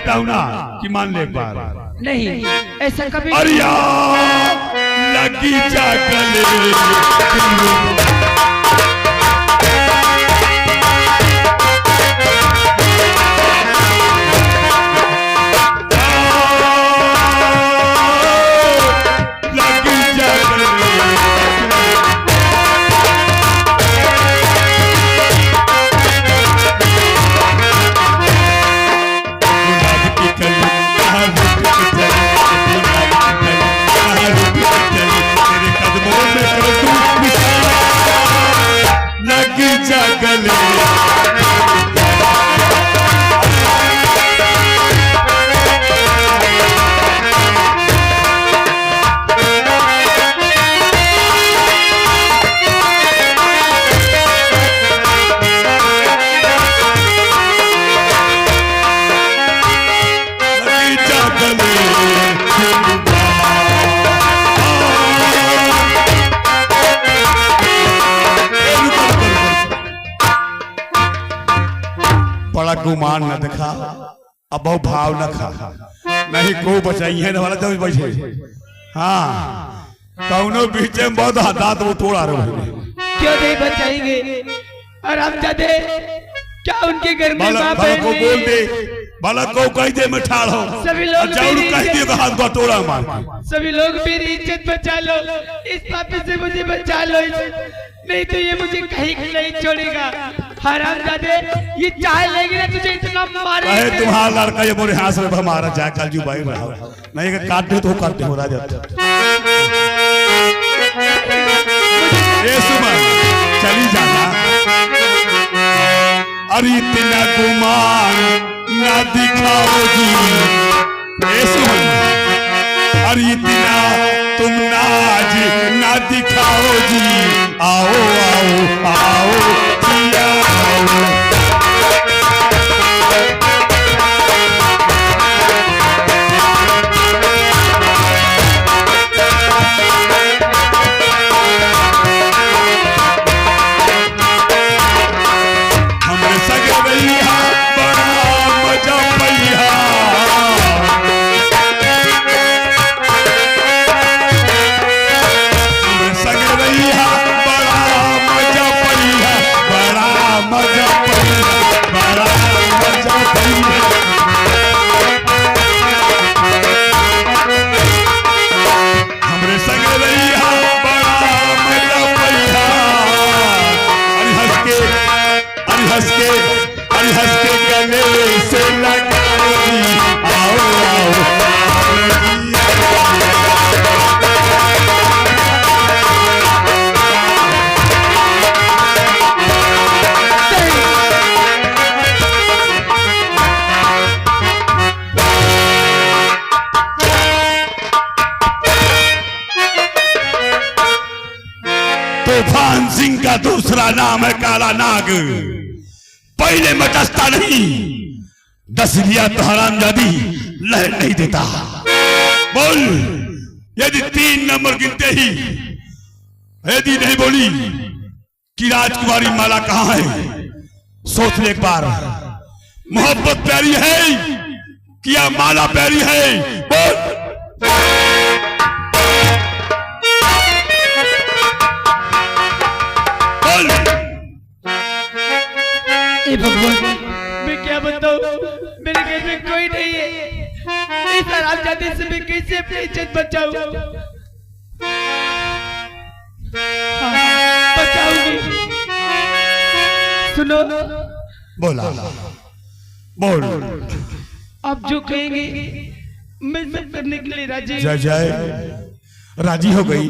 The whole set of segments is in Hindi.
देता हूँ ना कि मान ले एक बार। नहीं ऐसा कभी अरे लगी जा गले गुमान न दिखा अब भाव न खा नहीं को बचाई है वाला जब बचे। हाँ कौनो बीच में बहुत हाथ वो तोड़ा रहे क्यों नहीं बचाएंगे और हम जाते क्या उनके घर में बाला को बोल दे बाला को कह दे मैं ठाड़ हूँ सभी लोग कह दे हाथ को तोड़ा मार सभी लोग मेरी इज्जत बचा लो इस पापी से मुझे बचा लो नहीं तो ये मुझे कहीं नहीं छोड़ेगा। हरामजादे ये चाय लेगी ना तुझे इतना मारेगा। अरे तुम्हारा लड़का ये बोले हाथ में हमारा जाए कल जू भाई रहा नहीं कि काट दे तो काट दे हो राजा। ये सुमन चली जाना अरे इतना गुमान ना दिखाओ जी। ये सुमन अरे इतना तुम नाज ना दिखाओ जी। आओ आओ आओ जिया हमरे सगे रहिया बड़ा मजा पैया हमरे सगे रहिया बड़ा मजा पैया बड़ा मजा पैया बड़ा मजा पैया। हमरे सगे रहिया बड़ा मजा पैया हंस के गले से लगाओ जी। आओ आओ तूफान सिंह का दूसरा नाम है काला नाग। पहले मचसता नहीं दस लिया तो हरामजादी लहर नहीं देता। बोल यदि 3 नंबर गिनते ही यदि नहीं बोली कि राजकुमारी माला कहां है सोच ले एक बार। मोहब्बत प्यारी है कि या माला प्यारी है बोल। भगवान मैं क्या बताऊं मेरे घर में कोई नहीं है इस हरामजादे से मैं कैसे अपनी इज्जत बचाऊं। बचाऊंगी सुनो बोला बोल आप जो कहेंगे मैं सब करने के लिए राजी। जय जय राजी हो गई।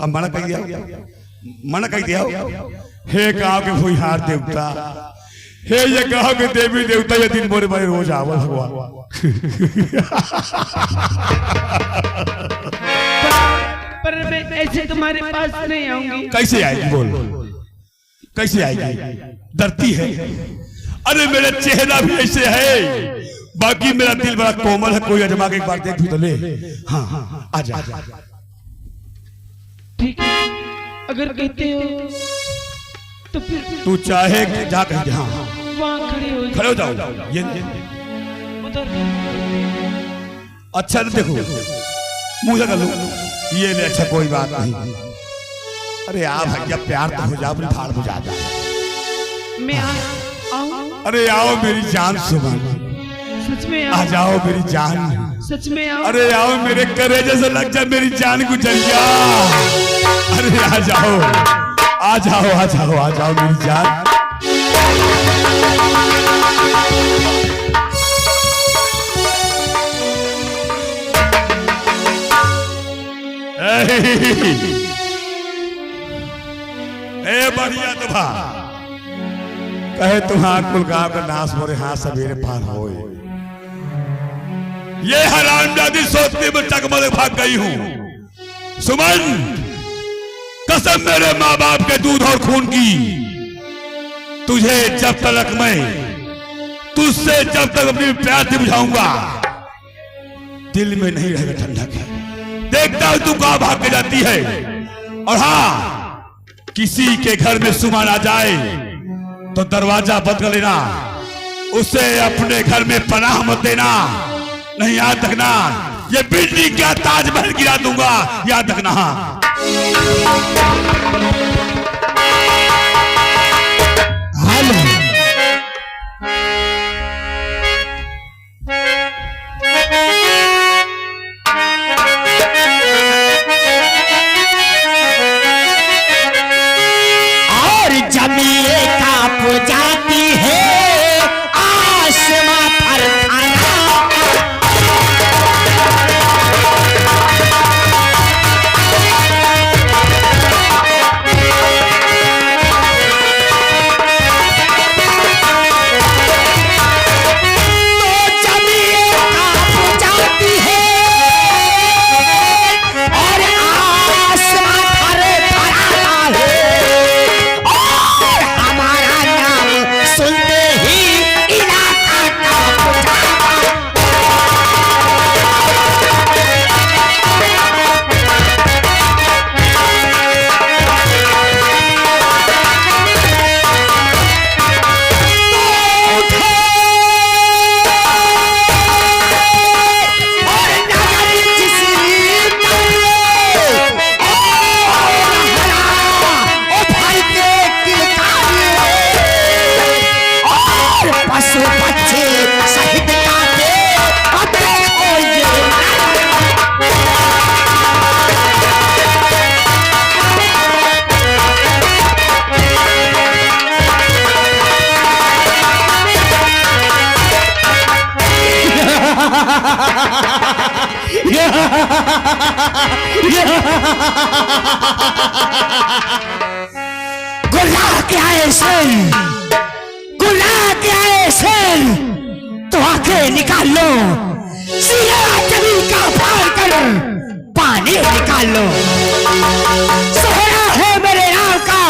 अब मना कह दिया हे गांव के भूहार देवता हे ये गांव के देवी देवता ये दिन बोरे बोरे रोज आवल हुआ। पर मैं ऐसे तुम्हारे पास नहीं आऊंगी। कैसे आएगी बोल कैसे आएगी डरती है। अरे मेरा चेहरा भी ऐसे है बाकी मेरा दिल बड़ा कोमल है। कोई अजमा के एक बार देख भी तो ले। हाँ आजा ठीक है अगर कहते हो तो फिर तू चाहे जा कहीं जहाँ वहाँ खड़े हो जाओ। ये अच्छा तो देखो मुझे कर लो ये ले। अच्छा कोई बात नहीं। अरे आप भैया प्यार तो हो जाओ, अपनी भाड़ बुझा दो। मैं आऊं? अरे आओ मेरी जान सुमन, सच में आ जाओ मेरी जान। सच में आओ? अरे आओ मेरे कलेजे से लग जा, मेरी जान गुजर जा। अरे आ जाओ आ जाओ आ जाओ आ जाओ मेरी जान। ए बढ़िया तो भा कहे तुम्हारा कुल गांव का नाश मोरे हाथ सवेरे पार हो। ये हरामजादी सोचती मैं चकमक भाग गई हूं। सुमन कसम मेरे माँ बाप के दूध और खून की, तुझे जब तक मैं तुझसे जब तक अपनी प्यार से बुझाऊंगा दिल में नहीं रहेगा ठंडक। देखता हूं तू कहां भाग के जाती है। और हाँ किसी के घर में सुमन आ जाए तो दरवाजा बंद कर लेना, उसे अपने घर में पनाह मत देना। नहीं याद रखना, ये बिल्डिंग का ताजमहल गिरा दूंगा, याद रखना। हेलो और जमीन कांप जाती है आसमां पर तो आंखें निकाल लो, सीधा जमीन का पार कर पानी निकाल लो। सोहरा है मेरे नाम का,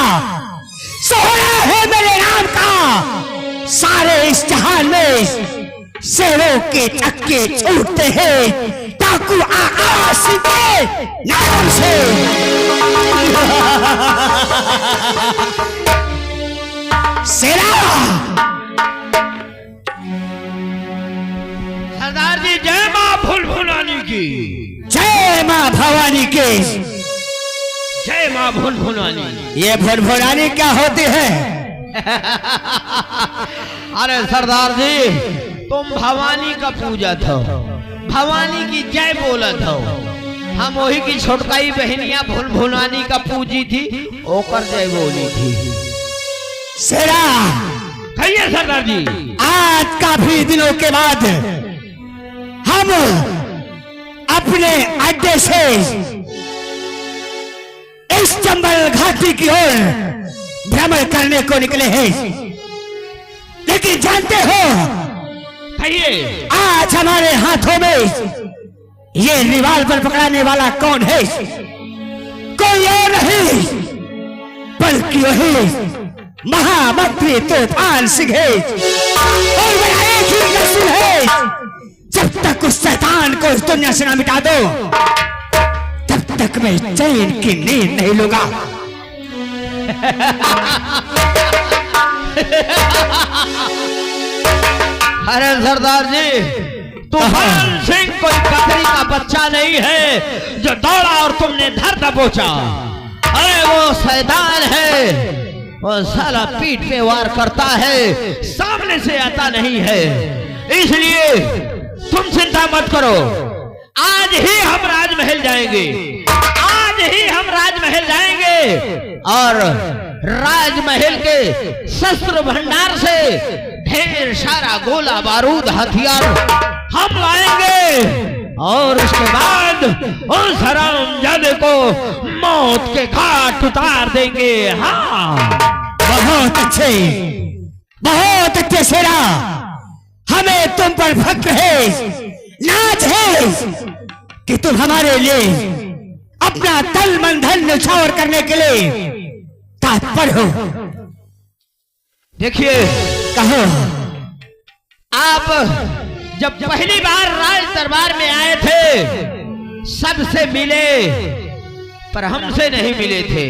सोहरा है मेरे नाम का। सारे इस जहान में शेरों के चक्के छूटते हैं डाकू आकाश के नाम से। सरदार जी जय मां भुनभुनानी की, जय मां भवानी की, जय मां भुनभुनानी। ये भुनभुनानी क्या होती है? अरे सरदार जी तुम भवानी का पूजा था, भवानी की जय बोला था। हम वही की छोटकाई बहनिया भुनभुनानी का पूजी थी, ओकर जय बोली थी। सेरा कहिए सरदार जी। आज काफी दिनों के बाद हम अपने अड्डे से इस चंबल घाटी की ओर भ्रमण करने को निकले हैं, लेकिन जानते हो कहिए आज हमारे हाथों में ये रिवाल्वर पकड़ाने वाला कौन है? कोई और नहीं बल्कि वही महामंत्री तूफान सिंह है। और मेरा एक ही रसूल है, जब तक उस शैतान को इस दुनिया से ना मिटा दो तब तक मैं चैन की नींद नहीं लूंगा। अरे सरदार जी तूफान सिंह कोई बकरी का बच्चा नहीं है जो दौड़ा और तुमने धर दबोचा। अरे वो शैतान है, वो साला पीठ पे वार करता है, सामने से आता नहीं है। इसलिए तुम चिंता मत करो, आज ही हम राजमहल जाएंगे, आज ही हम राजमहल जाएंगे और राजमहल के शस्त्र भंडार से ढेर सारा गोला बारूद हथियार हम लाएंगे और उसके बाद उस हरामजादे को मौत के घाट उतार देंगे। हाँ, बहुत अच्छे शेरा, हमें तुम पर फक्र है, नाज है कि तुम हमारे लिए अपना तन मन धन न्यौछावर करने के लिए तत्पर हो। देखिए, कहो, आप जब पहली बार राज दरबार में आए थे सबसे मिले, पर हमसे नहीं मिले थे।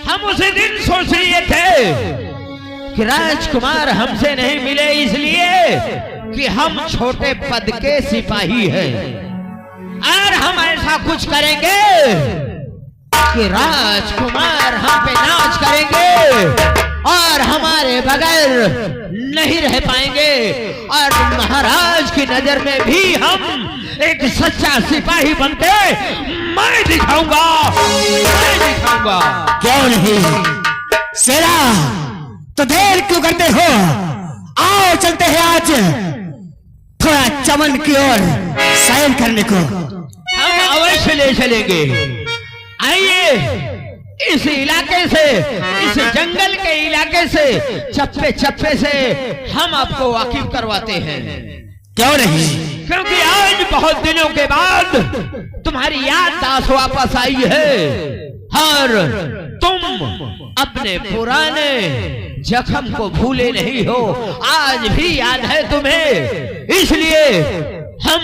हम उसी दिन सोच लिए थे कि राजकुमार हमसे नहीं मिले इसलिए कि हम छोटे पद के सिपाही हैं, और हम ऐसा कुछ करेंगे कि राजकुमार हम पे नाच करेंगे और हमारे बगैर नहीं रह पाएंगे, और महाराज की नजर में भी हम एक सच्चा सिपाही बनते मैं दिखाऊंगा। क्यों नहीं शेरा, तो देर क्यों करते हो? आओ चलते हैं आज थोड़ा चमन की ओर सैर करने को। हम अवश्य ले चलेंगे। आइए, इस इलाके से, इस जंगल के इलाके से चप्पे चप्पे से हम आपको वाकिफ करवाते हैं। क्यों नहीं? क्योंकि आज बहुत दिनों के बाद तुम्हारी याददाश्त वापस आई है और तुम अपने पुराने जख्म को भूले नहीं हो, आज भी याद है तुम्हें, इसलिए हम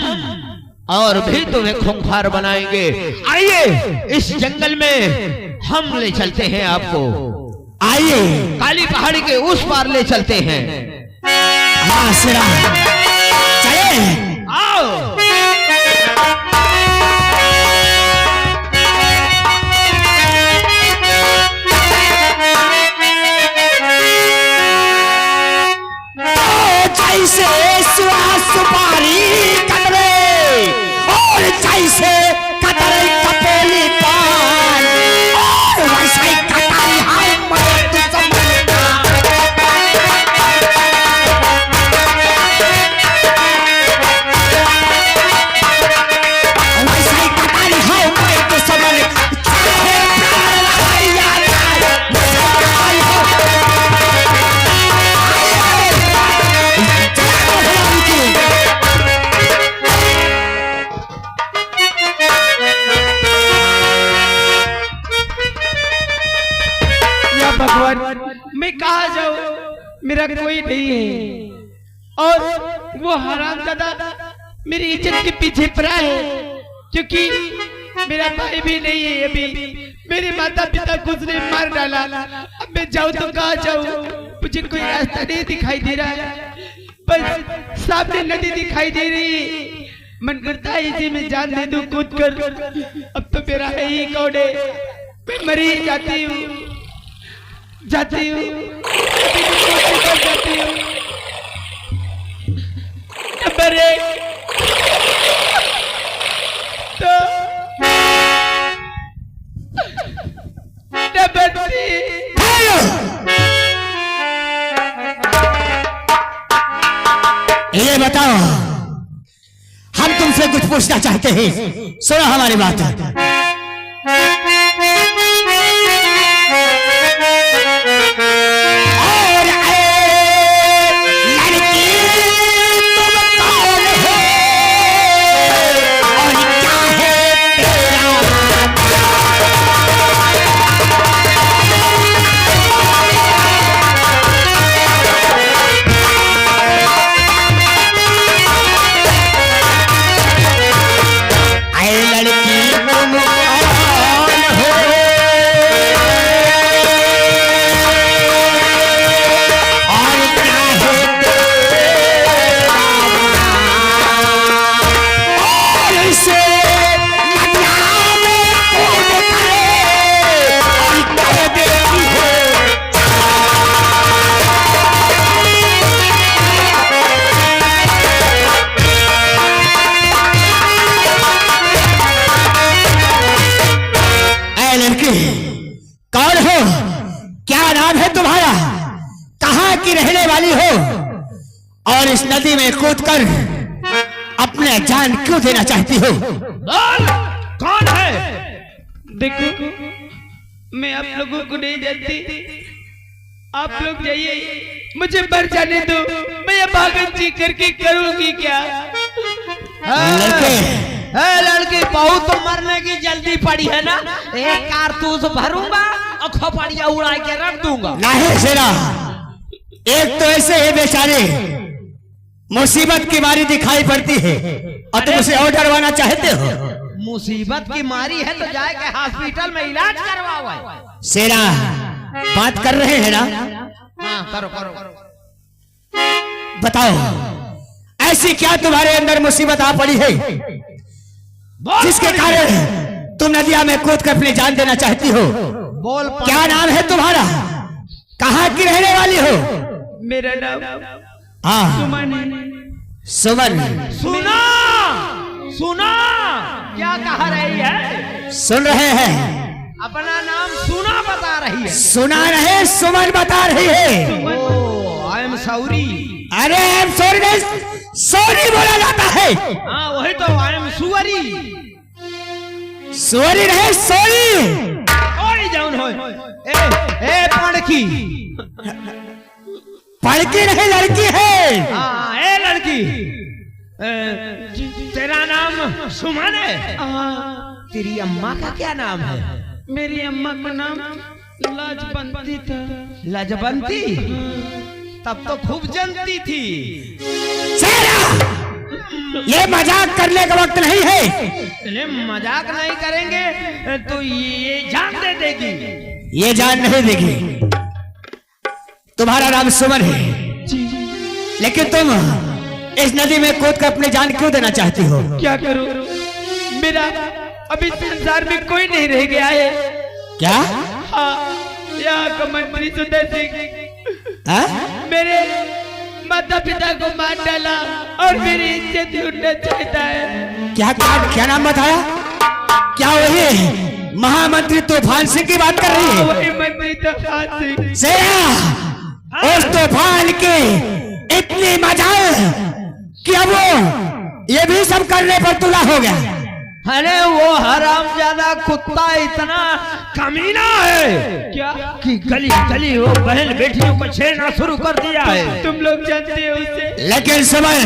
और भी तुम्हें खूंखार बनाएंगे। आइए, इस जंगल में हम ले चलते हैं आपको। आइए, काली पहाड़ी के उस पार ले चलते हैं। हाँ शेरा, चले। आओ। जैसे सुपारी कतरे और जैसे कतरे कपेली पान, और वैसे ही कटारी हाय मर्द समझना। वैसे ही कटारी हाय मर्द समझना। चाहे प्यार लगाई या भगवान, मैं कहाँ जाऊँ? मेरा कोई नहीं है और वो हरामजादा मेरी इज्जत के पीछे पड़ा है, क्योंकि मेरा भाई भी नहीं है। अभी मेरे माता पिता को उसने मार डाला। अब मैं जाऊँ तो कहाँ जाऊँ? मुझे कोई रास्ता नहीं दिखाई दे रहा है, बस सामने नदी दिखाई दे रही है। मन करता है इसी में जान दे दूं कूद कर। अब तो मेरा है ही कौन है, मैं मरी जाती हूँ, जाती हूँ, जाती हूँ। नंबर एक तो नंबर तीन। ये बताओ, हम तुमसे कुछ पूछना चाहते हैं, सुनो हमारी बात। लड़की कहाँ की रहने वाली हो और इस नदी में कूदकर अपने जान क्यों देना चाहती हो? बोल, कौन है? देखो, मैं आप लोगों को नहीं जानती। आप लोग जाइए, मुझे मर जाने दो। मैं ये भागन जी करके करूंगी क्या? लड़की बहुत तो मरने की जल्दी पड़ी है ना, एक कारतूस भरूंगा और खोपड़िया उड़ा के रख दूंगा। नहीं शेरा, एक तो ऐसे है बेचारे, मुसीबत की मारी दिखाई पड़ती है और तुम उसे और डरवाना चाहते हो। मुसीबत की मारी है तो जाके हॉस्पिटल में इलाज करवाओ। शेरा, बात कर रहे हैं ना? हाँ, करो करो। बताओ, ऐसी क्या तुम्हारे अंदर मुसीबत आ पड़ी है जिसके कारण तुम नदिया में कूद कर अपनी जान देना चाहती हो? बोल, क्या नाम है तुम्हारा? कहाँ की रहने वाली हो? मेरा नाम हाँ, सुमन है। सुमन। सुना सुना, क्या कह रही है? सुन रहे हैं, अपना नाम सुना बता रही है। सुना रहे, सुमन बता रही है। ओ, आई एम सॉरी। अरे सॉरी नहीं, सॉरी बोला जाता है। हाँ वही तो, आई एम सुअरी। सॉरी नहीं, सॉरी। ओए जाऊन हो। ए पड़की। पड़की नहीं, लड़की है। हाँ, ए लड़की, तेरा नाम सुमन है? तेरी अम्मा का क्या नाम है? मेरी अम्मा का नाम लाजबंती था। लाजबंती? तब तो खूब जनती थी। शेरा, ये मजाक करने का वक्त नहीं है। अरे मजाक नहीं करेंगे तो ये जान दे देगी। ये जान नहीं देगी। तुम्हारा नाम सुमन है, लेकिन तुम इस नदी में कूद कर अपनी जान क्यों देना चाहती हो? क्या करूं? मेरा अभी संसार में कोई नहीं रह गया है। क्या? हाँ, यहाँ का मंत्री सुंदर सिंह हाँ? मेरे माता पिता को मार डाला और मेरी इज्जत लूटना चाहता है। क्या नाम बताया? क्या वही महामंत्री तूफान सिंह की बात कर रही है? वही मंत्री तूफान सिंह। शेरा, उस तूफान की इतनी मजाल कि अब वो ये भी सब करने पर तुला हो गया। अरे वो हरामजादा कुत्ता इतना कमीना है क्या? कि गली गली वो बहन बेटियों को छेड़ना शुरू कर दिया है। तुम लोग जानते हो उसे? लेकिन सुमन,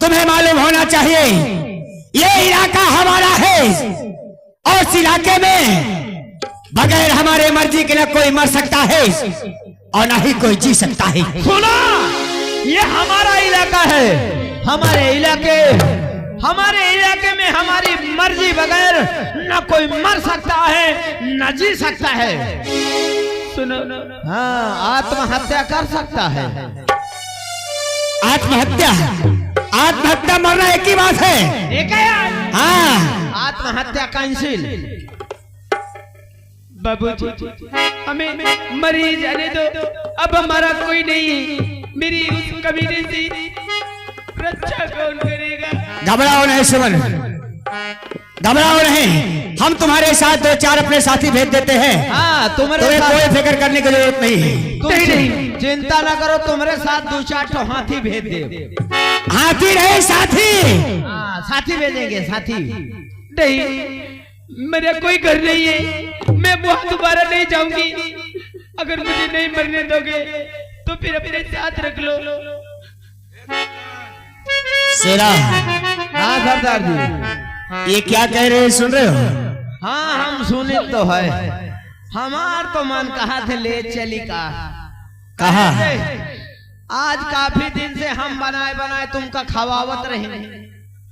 तुम्हें मालूम होना चाहिए ये इलाका हमारा है और इस इलाके में बगैर हमारे मर्जी के न कोई मर सकता है और न ही कोई जी सकता है। सुना, ये हमारा इलाका है। हमारे इलाके में हमारी मर्जी बगैर न कोई मर सकता है न जी सकता है। सुनो, हाँ, आत्महत्या कर सकता है। आत्महत्या मरना एक ही बात है। एक है? हाँ, आत्महत्या कैंसिल। बाबूजी, हमें मरी जाने दो। अब हमारा कोई नहीं है। मेरी उस कमीने से रक्षा कौन करेगा? घबराओ नहीं सुमन, घबराओ नहीं। हम तुम्हारे साथ 2-4 अपने साथी भेज देते हैं। हाँ, तुम्हें कोई फिक्र करने की जरूरत नहीं है। तुम चिंता ना करो, तुम्हारे साथ 2-4 हाथी भेज दे। हाथी रहे साथी। हाँ, साथी भेजेंगे, साथी। नहीं, मेरा कोई घर नहीं है। मैं वहां दोबारा नहीं जाऊंगी। अगर मुझे नहीं मरने दोगे तो फिर अपने साथ रख लो। शेरा, हाँ सरदार जी, ये क्या कह रहे हैं, सुन रहे हो? हाँ हम सुने तो है। हमार तो मन कहा थे ले चली का। कहा? आज काफी दिन से हम बनाए तुमका खवावत रहे।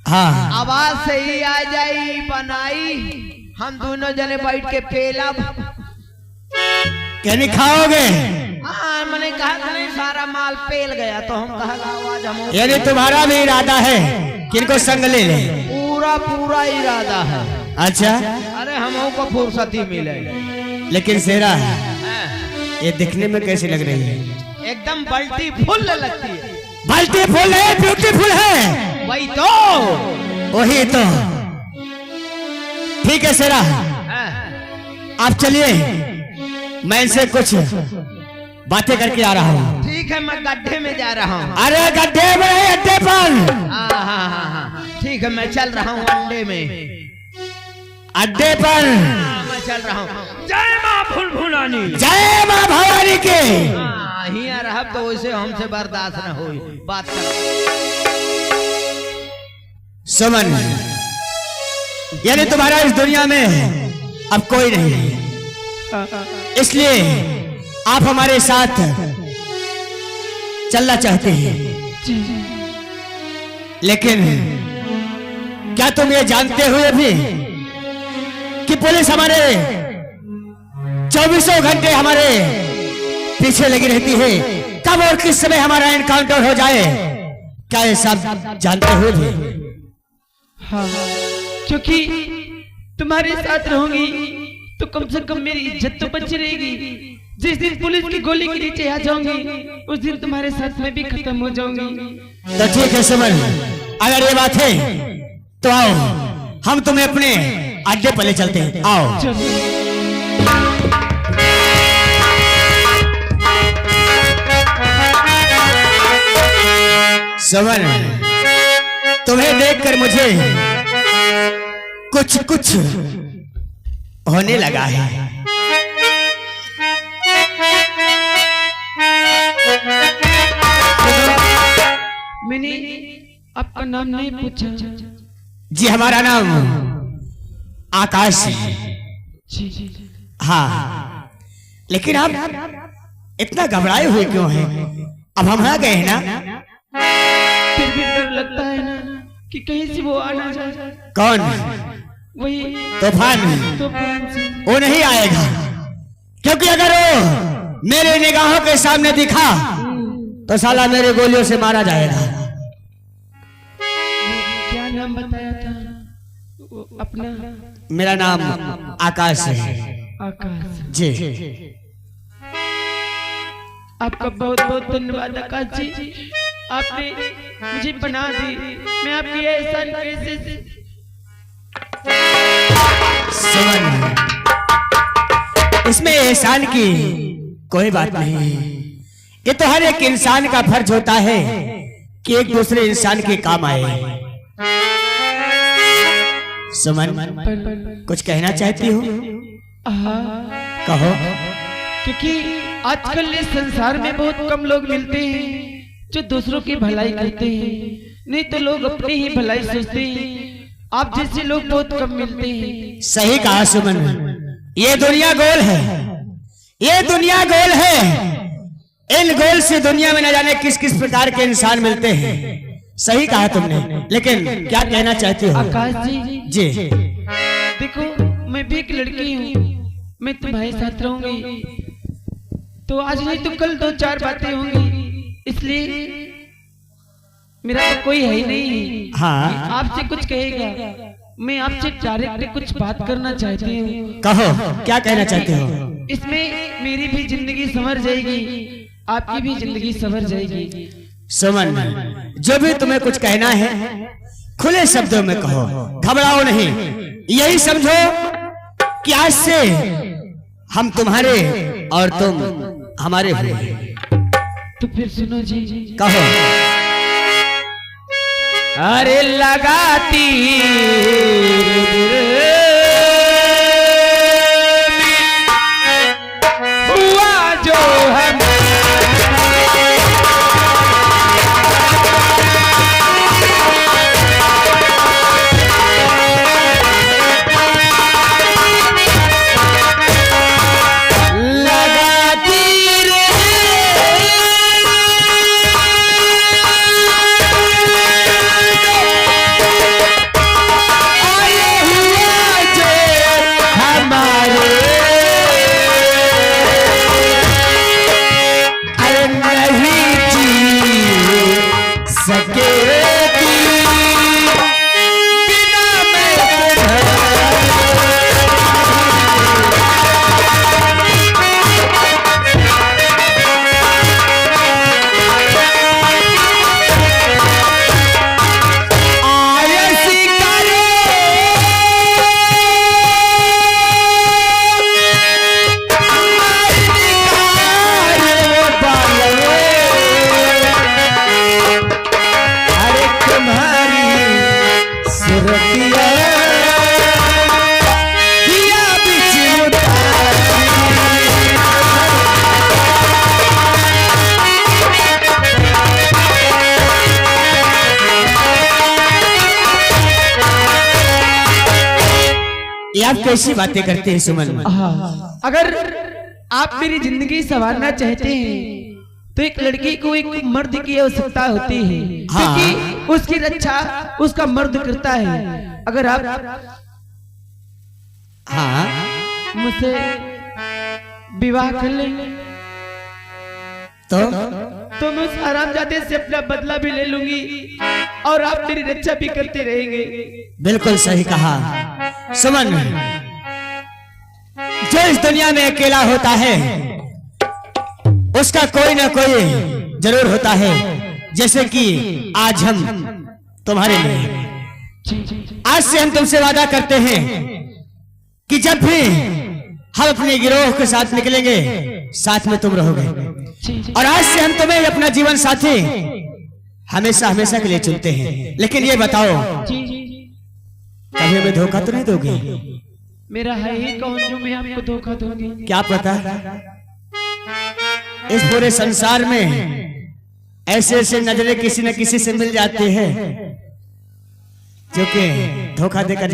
हाँ, आवाज से ही आ जाई बनाई। हम दोनों जने बैठ के पेला। क्या नहीं खाओगे? हाँ, मैंने कहा था नहीं, सारा माल पेल गया तो हम कहा आवाज हम। यानी तुम्हारा भी इरादा है कि इनको संग ले ले? पूरा इरादा है। अच्छा, अरे हम को फुर्सत ही मिले। लेकिन शेरा, ये दिखने में कैसी लग रही है? एकदम बल्टी फुल लगती है। बल्टी फुल है, ब्यूटीफुल है। वही तो, वही तो। ठीक है शेरा, आप चलिए, मैं इनसे कुछ बातें करके आ रहा हूँ। ठीक ठीक है, मैं गड्ढे में जा रहा हूँ। अरे गड्ढे में नहीं, अड्डे पर। हाँ, ठीक है, मैं चल रहा हूँ अड्डे में। अड्डे पर मैं चल रहा हूँ। जय माँ भुलभुलानी, जय माँ भवानी के। हिया रहा तो वैसे हमसे बर्दाश्त न हो। बात कर सुमन, यानी तुम्हारा इस दुनिया में अब कोई नहीं है, इसलिए आप हमारे साथ चलना चाहते हैं। लेकिन क्या तुम ये जानते हुए भी कि पुलिस हमारे 24 घंटे हमारे पीछे लगी रहती है, कब और किस समय हमारा एनकाउंटर हो जाए, क्या ये सब जानते हुए भी? हाँ, क्योंकि तुम्हारे साथ रहूंगी तो कम से कम मेरी इज्जत तो बची रहेगी। जिस दिन पुलिस की गोली के नीचे आ जाऊंगी उस दिन तुम्हारे साथ मैं भी खत्म हो जाऊंगी। तो ठीक है सुमन, अगर ये बात है तो आओ, हम तुम्हें अपने अड्डे पर ले चलते हैं। आओ। सुमन, तुम्हें देखकर मुझे कुछ कुछ होने लगा है। मैंने आपका नाम नहीं पूछा। जी, हमारा नाम आकाश है। जी। हाँ, लेकिन आप इतना घबराए हुए क्यों हैं? अब हम आ गए हैं ना। फिर भी डर लगता है ना कि कहीं से वो आना जाए। कौन? वही तूफान। तूफान से। वो नहीं आएगा, क्योंकि अगर वो मेरे निगाहों के सामने दिखा तो साला मेरे गोलियों से मारा जाएगा। क्या नाम बताया था अपना? मेरा नाम आकाश है। आकाश जी। आपका बहुत बहुत धन्यवाद आकाश जी, आपने मुझे बना दी। मैं आपकी एहसान कैसे सुमन, इसमें एहसान की कोई बात नहीं है। ये तो हर एक इंसान का फर्ज होता है कि एक दूसरे इंसान के काम आए। सुमन, कुछ कहना चाहती हो? कहो। क्योंकि आजकल इस संसार में बहुत कम लोग मिलते हैं जो दूसरों की भलाई करते हैं, नहीं तो लोग अपनी ही भलाई सोचते हैं। आप जैसे लोग बहुत कम मिलते हैं। सही कहा सुमन, ये दुनिया गोल है, ये दुनिया गोल है। इन गोल से दुनिया में न जाने किस किस प्रकार के इंसान मिलते हैं। सही कहा तुमने, लेकिन क्या कहना चाहती हो? आकाश जी, जी। देखो, मैं भी एक लड़की हूँ, मैं तुम्हारे साथ रहूंगी तो आज नहीं तो कल 2-4 बातें होंगी, इसलिए मेरा तो कोई है ही नहीं। हाँ, आपसे कुछ कहेगा, मैं आपसे डायरेक्ट कुछ बात करना चाहती हूँ। कहो, क्या कहना चाहते हो? इसमें मेरी भी जिंदगी संवर जाएगी, आपकी भी जिंदगी संवर जाएगी। सुमन, जो भी तुम्हें कुछ कहना है खुले शब्दों में कहो, घबराओ नहीं। यही समझो कि आज से हम तुम्हारे और तुम हमारे हुए। तो फिर सुनो जी। कहो। अरे लगाती हुआ जो हम आप कैसी बातें करते हैं सुमन? हाँ, अगर आप मेरी जिंदगी संवारना चाहते हैं तो एक लड़की को एक मर्द की आवश्यकता होती है, हाँ। क्योंकि उसकी रक्षा उसका मर्द करता है। अगर आप हाँ, मुझसे विवाह कर लेंगे तो मैं उस हरामजादे से अपना बदला भी ले लूंगी और आप मेरी रक्षा भी करते रहेंगे। बिल्कुल सही कहा सुमन। जो इस दुनिया में अकेला होता है उसका कोई ना कोई जरूर होता है, जैसे कि आज हम तुम्हारे लिए। आज से हम तुमसे वादा करते हैं कि जब भी हम अपने गिरोह के साथ निकलेंगे साथ में तुम रहोगे, और आज से हम तुम्हें अपना जीवन साथी हमेशा हमेशा के लिए चुनते हैं। लेकिन ये बताओ, कभी हमें धोखा तो नहीं दोगे? मेरा है ही कौन जो मैं आपको धोखा दूंगी? क्या पता इस पूरे संसार में ऐसे ऐसे नजरें किसी न किसी से मिल जाते हैं जो कि धोखा देकर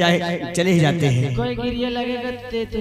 चले ही जाते हैं। कोई गिरिया लगेगा तो दे दो।